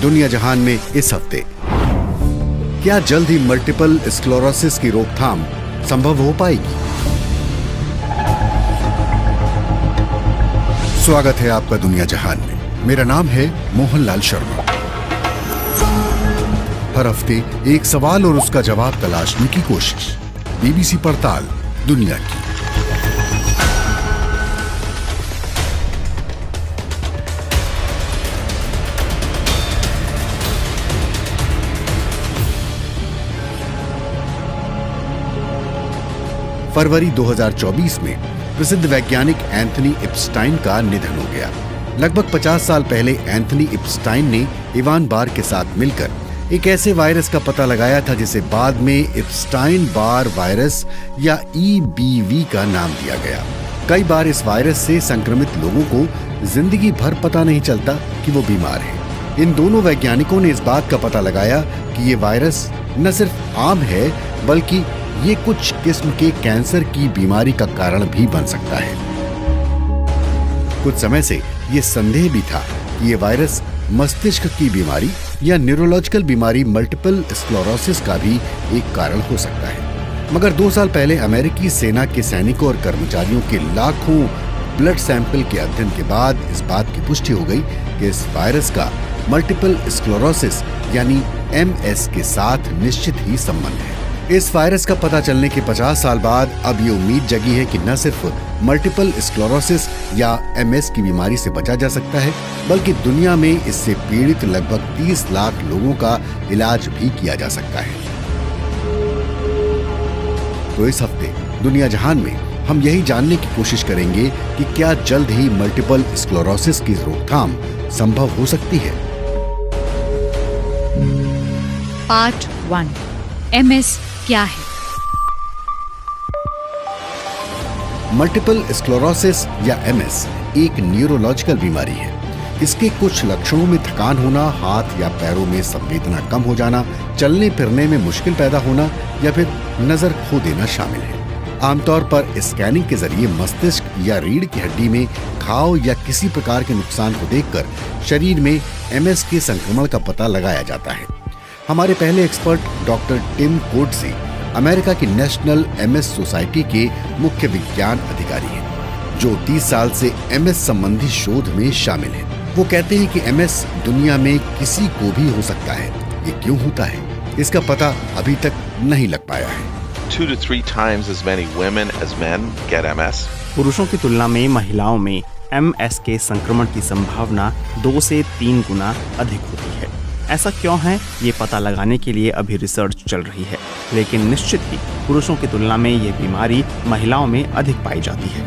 दुनिया जहान में इस हफ्ते, क्या जल्द ही मल्टीपल स्क्लेरोसिस की रोकथाम संभव हो पाएगी? स्वागत है आपका दुनिया जहान में। मेरा नाम है मोहनलाल शर्मा। हर हफ्ते एक सवाल और उसका जवाब तलाशने की कोशिश। बीबीसी पड़ताल दुनिया की। फरवरी 2024 में प्रसिद्ध वैज्ञानिक एंथनी इप्स्टाइन का निधन हो गया। लगभग 50 साल पहले एंथनी इप्स्टाइन ने इवान बार के साथ मिलकर एक ऐसे वायरस का पता लगाया था जिसे बाद में इप्स्टाइन बार वायरस या EBV का नाम दिया गया। कई बार इस वायरस से संक्रमित लोगों को जिंदगी भर पता नहीं चलता कि वो बीमार है। इन दोनों वैज्ञानिकों ने इस बात का पता लगाया कि ये वायरस न सिर्फ आम है बल्कि ये कुछ किस्म के कैंसर की बीमारी का कारण भी बन सकता है। कुछ समय से ये संदेह भी था कि ये वायरस मस्तिष्क की बीमारी या न्यूरोलॉजिकल बीमारी मल्टीपल स्क्लेरोसिस का भी एक कारण हो सकता है। मगर 2 साल पहले अमेरिकी सेना के सैनिकों और कर्मचारियों के लाखों ब्लड सैंपल के अध्ययन के बाद इस बात की पुष्टि हो गई कि इस वायरस का मल्टीपल स्क्लेरोसिस यानी MS के साथ निश्चित ही संबंध है। इस वायरस का पता चलने के 50 साल बाद अब ये उम्मीद जगी है कि न सिर्फ मल्टीपल स्क्लेरोसिस या MS की बीमारी से बचा जा सकता है बल्कि दुनिया में इससे पीड़ित लगभग 30 लाख लोगों का इलाज भी किया जा सकता है। तो इस हफ्ते दुनिया जहान में हम यही जानने की कोशिश करेंगे कि क्या जल्द ही मल्टीपल स्क्लेरोसिस की रोकथाम संभव हो सकती है। पार्ट 1, MS क्या है? मल्टीपल स्क्लेरोसिस या MS एक न्यूरोलॉजिकल बीमारी है। इसके कुछ लक्षणों में थकान होना, हाथ या पैरों में संवेदना कम हो जाना, चलने फिरने में मुश्किल पैदा होना या फिर नजर खो देना शामिल है। आमतौर पर स्कैनिंग के जरिए मस्तिष्क या रीढ़ की हड्डी में घाव या किसी प्रकार के नुकसान को देखकर शरीर में MS के संक्रमण का पता लगाया जाता है। हमारे पहले एक्सपर्ट डॉक्टर टिम कोट्जी अमेरिका की नेशनल MS सोसाइटी के मुख्य विज्ञान अधिकारी हैं, जो 30 साल से MS संबंधी शोध में शामिल हैं। वो कहते हैं कि MS दुनिया में किसी को भी हो सकता है। ये क्यों होता है, इसका पता अभी तक नहीं लग पाया है। 2 to 3 times as many women as men get MS. पुरुषों की तुलना में महिलाओं में MS के संक्रमण की संभावना 2 से 3 गुना अधिक होती है। ऐसा क्यों है, ये पता लगाने के लिए अभी रिसर्च चल रही है, लेकिन निश्चित ही पुरुषों की तुलना में ये बीमारी महिलाओं में अधिक पाई जाती है।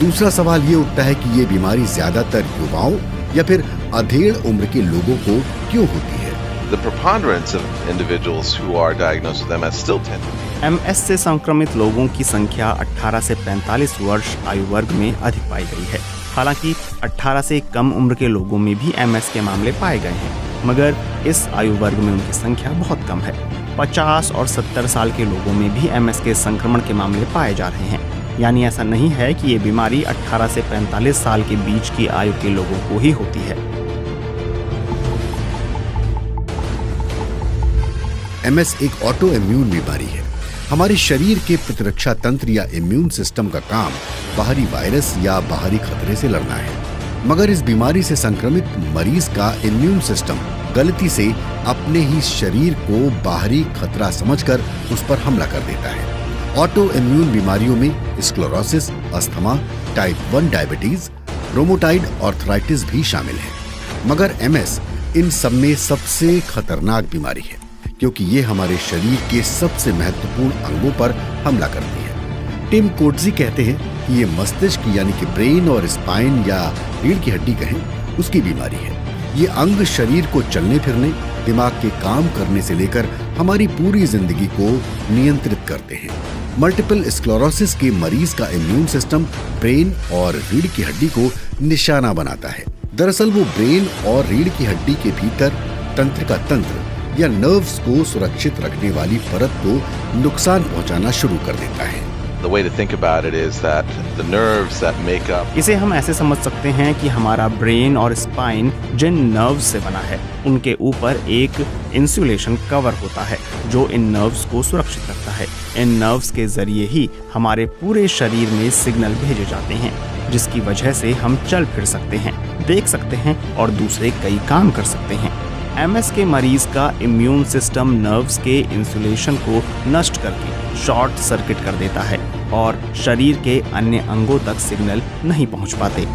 दूसरा सवाल ये उठता है कि ये बीमारी ज्यादातर युवाओं या फिर अधेड़ उम्र के लोगों को क्यों होती है? The preponderance of individuals who are diagnosed with MS still tend to be. MS से संक्रमित लोगों की संख्या 18 से 45 वर्ष आयु वर्ग में अधिक पाई गई है। हालांकि 18 से कम उम्र के लोगों में भी MS के मामले पाए गए हैं, मगर इस आयु वर्ग में उनकी संख्या बहुत कम है। 50 और 70 साल के लोगों में भी MS के संक्रमण के मामले पाए जा रहे हैं। यानी ऐसा नहीं है कि ये बीमारी 18 से 45 साल के बीच की आयु के लोगों को ही होती है। MS एक ऑटो इम्यून बीमारी है। हमारे शरीर के प्रतिरक्षा तंत्र या इम्यून सिस्टम का काम बाहरी वायरस या बाहरी खतरे से लड़ना है, मगर इस बीमारी से संक्रमित मरीज का इम्यून सिस्टम गलती से अपने ही शरीर को बाहरी खतरा समझकर उस पर हमला कर देता है। ऑटो इम्यून बीमारियों में sclerosis, asthma, type 1 diabetes, rheumatoid arthritis भी शामिल है। मगर MS इन सब में सबसे खतरनाक बीमारी है क्योंकि ये हमारे शरीर के सबसे महत्वपूर्ण अंगों पर हमला करती है। टिम कोट्जी कहते हैं कि ये मस्तिष्क यानी कि ब्रेन और स्पाइन या रीढ़ की हड्डी कहें उसकी बीमारी है। ये अंग शरीर को चलने फिरने, दिमाग के काम करने से लेकर हमारी पूरी जिंदगी को नियंत्रित करते हैं। मल्टीपल स्क्लेरोसिस के मरीज का इम्यून सिस्टम ब्रेन और रीढ़ की हड्डी को निशाना बनाता है। दरअसल वो ब्रेन और रीढ़ की हड्डी के भीतर तंत्रिका तंत्र या नर्व्स को सुरक्षित रखने वाली परत को नुकसान पहुंचाना शुरू कर देता है। The way to think about it is that the nerves that make up इसे हम ऐसे समझ सकते हैं कि हमारा ब्रेन और स्पाइन जिन नर्व्स से बना है उनके ऊपर एक इंसुलेशन कवर होता है जो इन नर्व्स को सुरक्षित रखता है। इन नर्व्स के जरिए ही हमारे पूरे शरीर में सिग्नल भेजे जाते हैं जिसकी वजह से हम चल फिर सकते हैं, देख सकते हैं और दूसरे कई काम कर सकते हैं। MS के मरीज का इम्यून सिस्टम नर्व्स के इंसुलेशन को नष्ट करके शॉर्ट सर्किट कर देता है और शरीर के अन्य अंगों तक सिग्नल नहीं पहुंच पाते।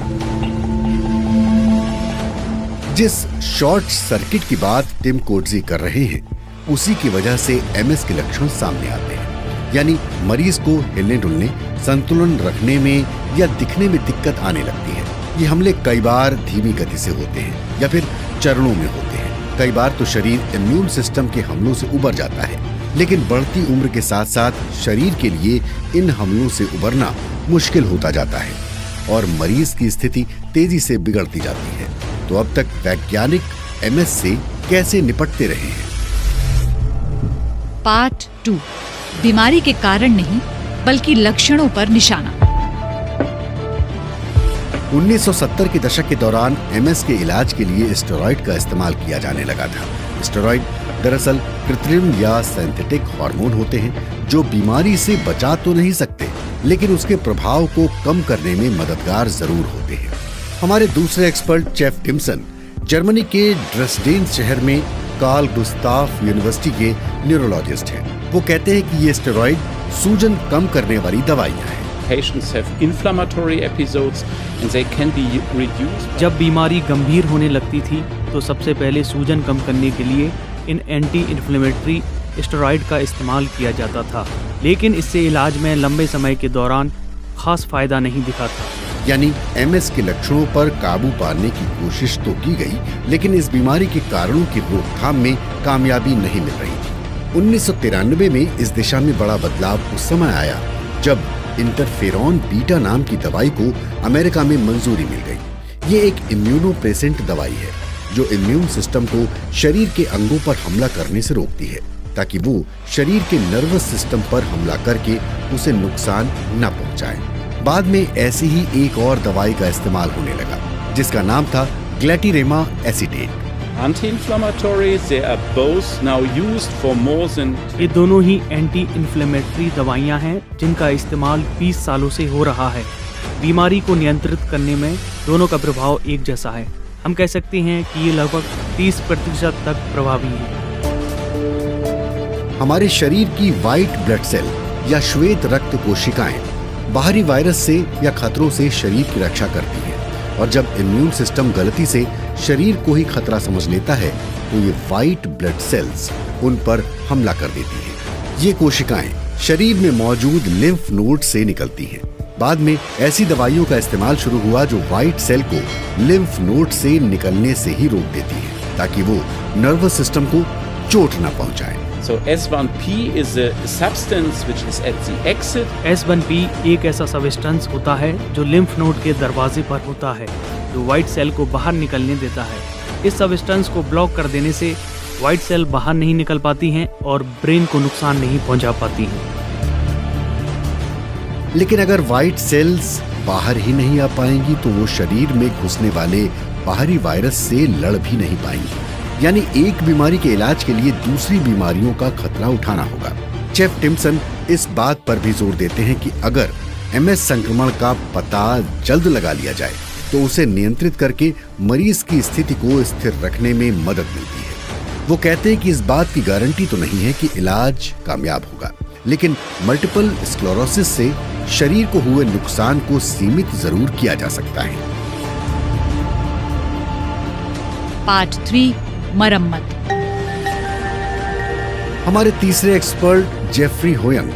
जिस शॉर्ट सर्किट की बात टिम कोट्जी कर रहे हैं उसी की वजह से MS के लक्षण सामने आते हैं, यानी मरीज को हिलने डुलने, संतुलन रखने में या दिखने में दिक्कत आने लगती है। ये हमले कई बार धीमी गति से होते हैं या फिर चरणों में होते हैं। कई बार तो शरीर इम्यून सिस्टम के हमलों से उबर जाता है, लेकिन बढ़ती उम्र के साथ साथ शरीर के लिए इन हमलों से उबरना मुश्किल होता जाता है और मरीज की स्थिति तेजी से बिगड़ती जाती है। तो अब तक वैज्ञानिक MS से कैसे निपटते रहे हैं? पार्ट 2, बीमारी के कारण नहीं बल्कि लक्षणों पर निशाना। 1970 के दशक के दौरान MS के इलाज के लिए स्टेरॉइड का इस्तेमाल किया जाने लगा था। स्टेरॉइड दरअसल कृत्रिम या सिंथेटिक हार्मोन होते हैं जो बीमारी से बचा तो नहीं सकते, लेकिन उसके प्रभाव को कम करने में मददगार जरूर होते हैं। हमारे दूसरे एक्सपर्ट जेफ टिम्सन जर्मनी के ड्रेसडेन शहर में कार्ल गुस्ताफ यूनिवर्सिटी के न्यूरोलॉजिस्ट हैं। वो कहते हैं कि ये स्टेरॉइड सूजन कम करने वाली दवाइयां हैं। Patients have inflammatory episodes and they can be reduced. जब बीमारी गंभीर होने लगती थी तो सबसे पहले सूजन कम करने के लिए इन एंटी इन्फ्लेमेटरी स्टेरॉइड का इस्तेमाल किया जाता था, लेकिन इससे इलाज में लंबे समय के दौरान खास फायदा नहीं दिखा था। यानी MS के लक्षणों पर काबू पाने की कोशिश तो की गई, लेकिन इस बीमारी के कारणों की रोकथाम में कामयाबी नहीं मिल रही थी। 1993 में इस दिशा में बड़ा बदलाव उस समय आया जब इंटरफेरॉन बीटा नाम की दवाई को अमेरिका में मंजूरी मिल गई। ये एक इम्यूनोप्रेसेंट दवाई है जो इम्यून सिस्टम को शरीर के अंगों पर हमला करने से रोकती है ताकि वो शरीर के नर्वस सिस्टम पर हमला करके उसे नुकसान न पहुंचाए। बाद में ऐसी ही एक और दवाई का इस्तेमाल होने लगा जिसका नाम था ग्लैटिरेमा acetate. Anti-inflammatories, they are both now used for more than ये दोनों ही एंटी इन्फ्लेमेटरी दवाइयां हैं जिनका इस्तेमाल 20 सालों से हो रहा है। बीमारी को नियंत्रित करने में दोनों का प्रभाव एक जैसा है। हम कह सकते हैं कि ये लगभग 30% तक प्रभावी है। हमारे शरीर की व्हाइट ब्लड सेल या श्वेत रक्त कोशिकाएं बाहरी वायरस से या खतरों से शरीर की रक्षा करती हैं, और जब इम्यून सिस्टम गलती से शरीर को ही खतरा समझ लेता है तो ये व्हाइट ब्लड सेल्स उन पर हमला कर देती हैं। ये कोशिकाएं शरीर में मौजूद लिम्फ नोड से निकलती हैं। बाद में ऐसी दवाइयों का इस्तेमाल शुरू हुआ जो व्हाइट सेल को लिम्फ नोड से निकलने से ही रोक देती है ताकि वो नर्वस सिस्टम को चोट न पहुंचाए। so S1P is a substance which is at the exit. S1P एक ऐसा सब्सटेंस होता है जो लिम्फ नोड के दरवाजे पर होता है जो व्हाइट सेल को बाहर निकलने देता है। इस सब्सटेंस को ब्लॉक कर देने से व्हाइट सेल बाहर नहीं निकल पाती हैं और ब्रेन को नुकसान नहीं पहुंचा पाती हैं। लेकिन अगर व्हाइट सेल्स बाहर ही नहीं आ पाएंगी तो वो शरीर में घुसने वाले बाहरी वायरस से लड़ भी नहीं पाएंगी। यानी एक बीमारी के इलाज के लिए दूसरी बीमारियों का खतरा उठाना होगा। जेफ टिम्सन इस बात पर भी जोर देते हैं कि अगर MS संक्रमण का पता जल्द लगा लिया जाए तो उसे नियंत्रित करके मरीज की स्थिति को स्थिर रखने में मदद मिलती है। वो कहते हैं कि इस बात की गारंटी तो नहीं है कि इलाज कामयाब होगा, लेकिन मल्टीपल स्क्लेरोसिस से शरीर को हुए नुकसान को सीमित जरूर किया जा सकता है। पार्ट 3, मरम्मत। हमारे तीसरे एक्सपर्ट जेफरी होयंग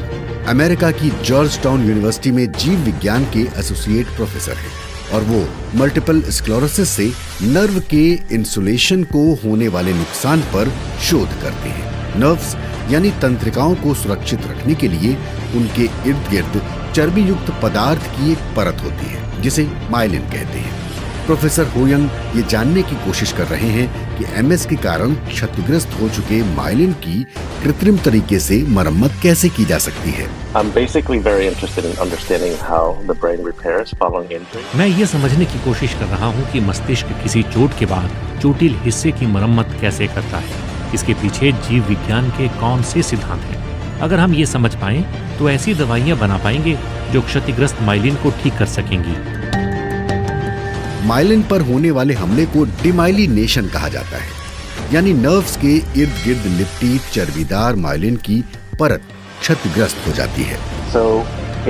अमेरिका की जॉर्ज टाउन यूनिवर्सिटी में जीव विज्ञान के एसोसिएट प्रोफेसर हैं और वो मल्टीपल स्क्लेरोसिस से नर्व के इंसुलेशन को होने वाले नुकसान पर शोध करते हैं। नर्व्स यानी तंत्रिकाओं को सुरक्षित रखने के लिए उनके इर्द गिर्द चर्बी युक्त पदार्थ की एक परत होती है जिसे माइलिन कहते हैं। प्रोफेसर होयंग ये जानने की कोशिश कर रहे हैं कि एमएस के कारण क्षतिग्रस्त हो चुके माइलिन की कृत्रिम तरीके से मरम्मत कैसे की जा सकती है। I'm basically very interested in understanding how the brain repairs following injury. मैं ये समझने की कोशिश कर रहा हूँ कि मस्तिष्क किसी चोट के बाद चोटिल हिस्से की मरम्मत कैसे करता है। इसके पीछे जीव विज्ञान के कौन से सिद्धांत हैं। अगर हम ये समझ पाएं तो ऐसी दवाइयाँ बना पाएंगे जो क्षतिग्रस्त माइलिन को ठीक कर सकेंगी। माइलिन पर होने वाले हमले को डिमाइलिनेशन कहा जाता है, यानी नर्व्स के इर्द गिर्द लिपटी चर्बीदार माइलिन की परत क्षतिग्रस्त हो जाती है। So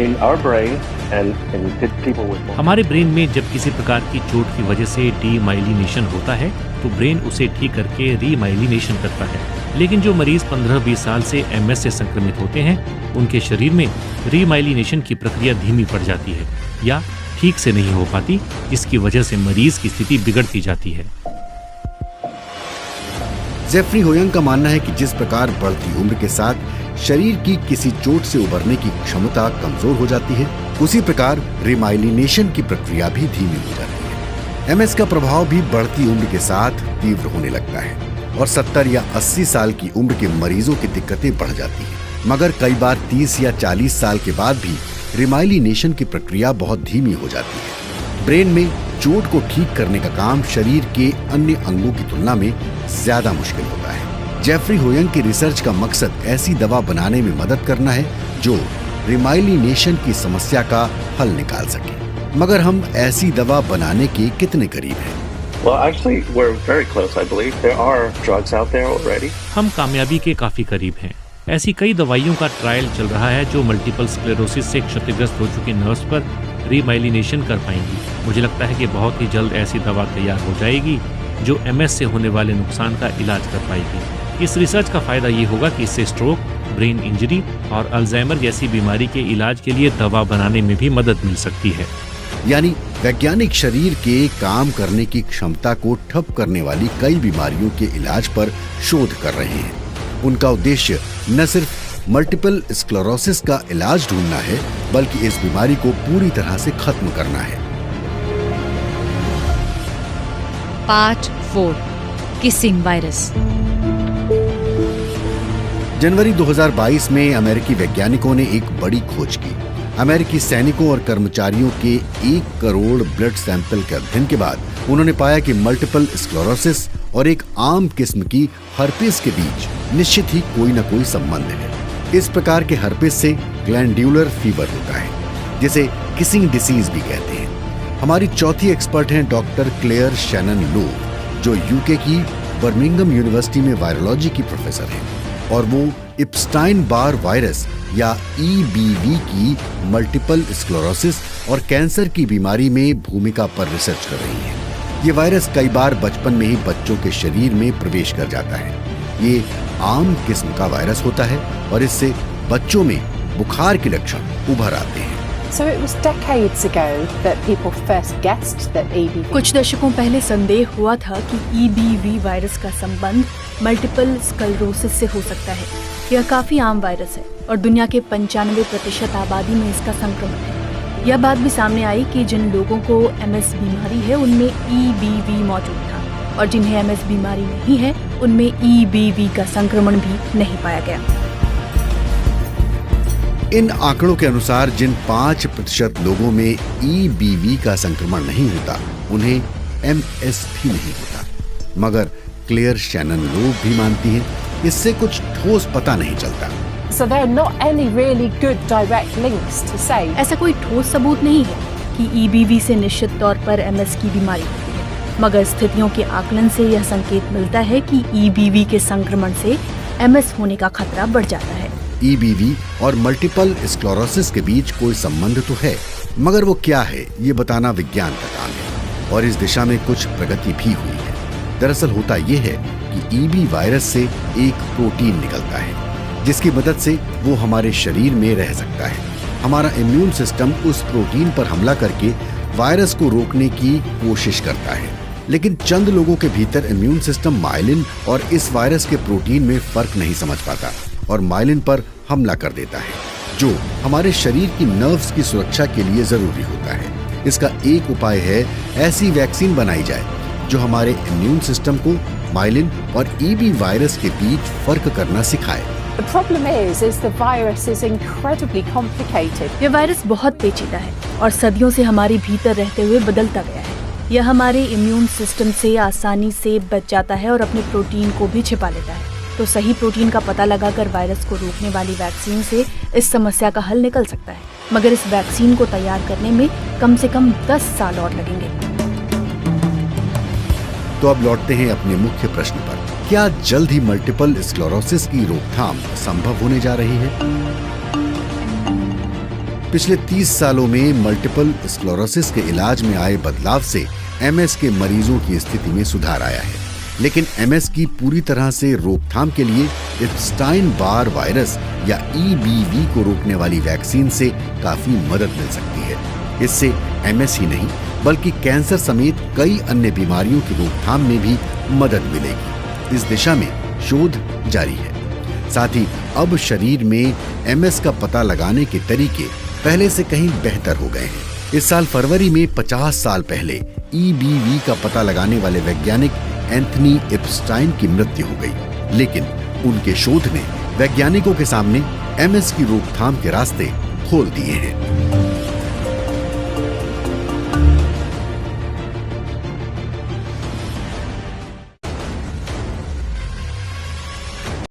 in our brain and in people with हमारे ब्रेन में जब किसी प्रकार की चोट की वजह से डीमाइलिनेशन होता है तो ब्रेन उसे ठीक करके रीमाइलिनेशन करता है। लेकिन जो मरीज 15-20 साल से एमएस से संक्रमित होते हैं उनके शरीर में रीमाइलिनेशन की प्रक्रिया धीमी पड़ जाती है या ठीक से नहीं हो पाती, जिसकी वजह से मरीज की स्थिति बिगड़ती जाती है। जेफरी होयंग का मानना है कि जिस प्रकार बढ़ती उम्र के साथ शरीर की किसी चोट से उबरने की क्षमता कमजोर हो जाती है, उसी प्रकार रिमाइलिनेशन की प्रक्रिया भी धीमी हो जाती है। एमएस का प्रभाव भी बढ़ती उम्र के साथ तीव्र होने लगता है और 70 या 80 साल की उम्र के मरीजों की दिक्कतें बढ़ जाती हैं। मगर कई बार 30 या 40 साल के बाद भी रिमाइलिनेशन की प्रक्रिया बहुत धीमी हो जाती है। ब्रेन में चोट को ठीक करने का काम शरीर के अन्य अंगों की तुलना में ज्यादा मुश्किल होता है। जेफरी होयंग की रिसर्च का मकसद ऐसी दवा बनाने में मदद करना है जो रिमाइलिनेशन की समस्या का हल निकाल सके। मगर हम ऐसी दवा बनाने के कितने करीब हैं? Well, actually, we're very close, I believe. There are drugs out there already. हम कामयाबी के काफी करीब हैं। ऐसी कई दवाइयों का ट्रायल चल रहा है जो मल्टीपल स्क्लेरोसिस से क्षतिग्रस्त हो चुके नर्व्स पर रीमाइलिनेशन कर पाएंगी। मुझे लगता है कि बहुत ही जल्द ऐसी दवा तैयार हो जाएगी जो एमएस से होने वाले नुकसान का इलाज कर पाएगी। इस रिसर्च का फायदा ये होगा कि इससे स्ट्रोक, ब्रेन इंजरी और अल्जाइमर जैसी बीमारी के इलाज के लिए दवा बनाने में भी मदद मिल सकती है। यानी वैज्ञानिक शरीर के काम करने की क्षमता को ठप करने वाली कई बीमारियों के इलाज पर शोध कर रहे हैं। उनका उद्देश्य न सिर्फ मल्टीपल स्क्लेरोसिस का इलाज ढूंढना है, बल्कि इस बीमारी को पूरी तरह से खत्म करना है। Part 4 kissing virus. जनवरी 2022 में अमेरिकी वैज्ञानिकों ने एक बड़ी खोज की। अमेरिकी सैनिकों और कर्मचारियों के 1 करोड़ ब्लड सैंपल के अध्ययन के बाद उन्होंने पाया कि मल्टीपल स्क्लेरोसिस और एक आम किस्म की हर्पिस के बीच निश्चित ही कोई न कोई संबंध है। इस प्रकार के हर्पिस से ग्लैंड्यूलर फीवर होता है, जिसे किसिंग डिसीज भी कहते हैं। हमारी चौथी एक्सपर्ट हैं डॉक्टर क्लेयर शैनन लो, जो यूके की बर्मिंघम यूनिवर्सिटी में वायरोलॉजी की प्रोफेसर हैं और वो इप्स्टाइन बार वायरस या EBV की मल्टीपल स्क्लेरोसिस और कैंसर की बीमारी में भूमिका पर रिसर्च कर रही हैं। ये वायरस कई बार बचपन में ही बच्चों के शरीर में प्रवेश कर जाता है। ये आम किस्म का वायरस होता है और इससे बच्चों में बुखार के लक्षण उभर आते हैं। So it was decades ago that people first guessed that EBV. कुछ दशकों पहले संदेह हुआ था कि EBV वायरस का संबंध मल्टीपल स्क्लेरोसिस से हो सकता है। यह काफी आम वायरस है और दुनिया के 95% आबादी में इसका संक्रमण है। यह बात भी सामने आई कि जिन लोगों को MS बीमारी है उनमें EBV मौजूद था और जिन्हें MS बीमारी नहीं है उनमें EBV का संक्रमण भी नहीं पाया गया। इन आंकड़ों के अनुसार जिन 5% लोगों में EBV का संक्रमण नहीं होता उन्हें MS भी नहीं होता। मगर क्लेयर शैनन लो भी मानती हैं इससे कुछ ठोस पता नहीं चलता। So there are not any really good direct links to say. ऐसा कोई ठोस सबूत नहीं है कि EBV से निश्चित तौर पर MS की बीमारी होती है, मगर स्थितियों के आकलन से यह संकेत मिलता है कि EBV के संक्रमण से MS होने का खतरा बढ़ जाता है। EBV और मल्टीपल स्क्लेरोसिस के बीच कोई संबंध तो है, मगर वो क्या है ये बताना विज्ञान का काम है और इस दिशा में कुछ प्रगति भी हुई है। दरअसल होता ये है कि EB वायरस से एक प्रोटीन निकलता है जिसकी मदद से वो हमारे शरीर में रह सकता है। हमारा इम्यून सिस्टम उस प्रोटीन पर हमला करके वायरस को रोकने की कोशिश करता है, लेकिन चंद लोगों के भीतर इम्यून सिस्टम माइलिन और इस वायरस के प्रोटीन में फर्क नहीं समझ पाता और माइलिन पर हमला कर देता है, जो हमारे शरीर की नर्व्स की सुरक्षा के लिए जरूरी होता है। इसका एक उपाय है ऐसी वैक्सीन बनाई जाए जो हमारे इम्यून सिस्टम को माइलिन और ईबी वायरस के बीच फर्क करना सिखाए। The problem is the virus is incredibly complicated. यह वायरस बहुत पेचीदा है और सदियों से हमारे भीतर रहते हुए बदलता गया है। यह हमारे इम्यून सिस्टम से आसानी से बच जाता है और अपने प्रोटीन को भी छिपा लेता है। तो सही प्रोटीन का पता लगाकर वायरस को रोकने वाली वैक्सीन से इस समस्या का हल निकल सकता है, मगर इस वैक्सीन को तैयार करने में कम से कम 10 साल और लगेंगे। तो अब लौटते हैं अपने मुख्य प्रश्न पर। क्या जल्द ही मल्टीपल स्क्लेरोसिस की रोकथाम संभव होने जा रही है? पिछले 30 सालों में मल्टीपल स्क्लेरोसिस के इलाज में आए बदलाव से एमएस के मरीजों की स्थिति में सुधार आया है, लेकिन एमएस की पूरी तरह से रोकथाम के लिए एप्स्टाइन बार वायरस या ईबीवी को रोकने वाली वैक्सीन से काफी मदद मिल सकती है। इससे एमएस ही नहीं बल्कि कैंसर समेत कई अन्य बीमारियों की रोकथाम में भी मदद मिलेगी। इस दिशा में शोध जारी है। साथ ही अब शरीर में एमएस का पता लगाने के तरीके पहले से कहीं बेहतर हो गए हैं। इस साल फरवरी में 50 साल पहले ईबीवी का पता लगाने वाले वैज्ञानिक एंथनी एप्स्टाइन की मृत्यु हो गई, लेकिन उनके शोध ने वैज्ञानिकों के सामने एमएस की रोकथाम के रास्ते खोल दिए हैं।